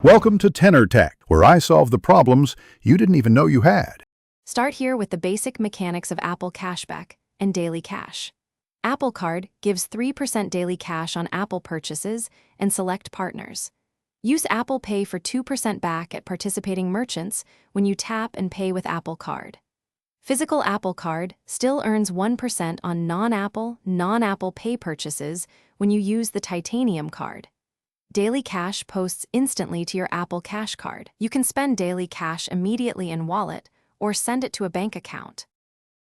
Welcome to Tenor Tech, where I solve the problems you didn't even know you had. Start here with the basic mechanics of Apple Cashback and Daily Cash. Apple Card gives 3% daily cash on Apple purchases and select partners. Use Apple Pay for 2% back at participating merchants when you tap and pay with Apple Card. Physical Apple Card still earns 1% on non-Apple Pay purchases when you use the Titanium card. Daily Cash posts instantly to your Apple Cash card. You can spend Daily Cash immediately in Wallet or send it to a bank account.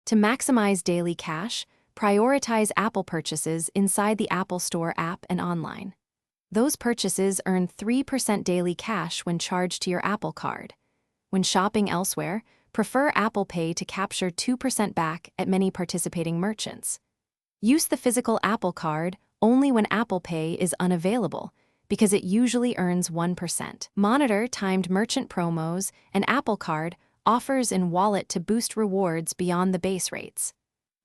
To maximize Daily Cash, prioritize Apple purchases inside the Apple Store app and online. Those purchases earn 3% Daily Cash when charged to your Apple Card. When shopping elsewhere, prefer Apple Pay to capture 2% back at many participating merchants. Use the physical Apple Card only when Apple Pay is unavailable, because it usually earns 1%. Monitor timed merchant promos and Apple Card offers in Wallet to boost rewards beyond the base rates.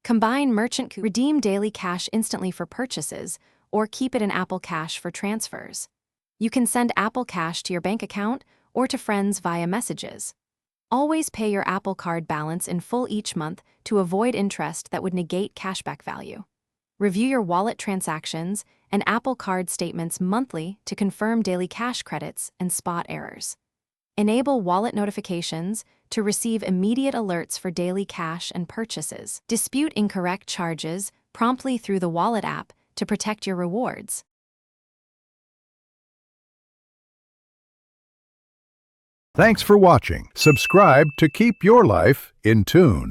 Combine merchant redeem Daily Cash instantly for purchases or keep it in Apple Cash for transfers. You can send Apple Cash to your bank account or to friends via messages. Always pay your Apple Card balance in full each month to avoid interest that would negate cashback value. Review your wallet transactions and Apple Card statements monthly to confirm Daily Cash credits and spot errors. Enable wallet notifications to receive immediate alerts for Daily Cash and purchases. Dispute incorrect charges promptly through the Wallet app to protect your rewards. Thanks for watching. Subscribe to keep your life in tune.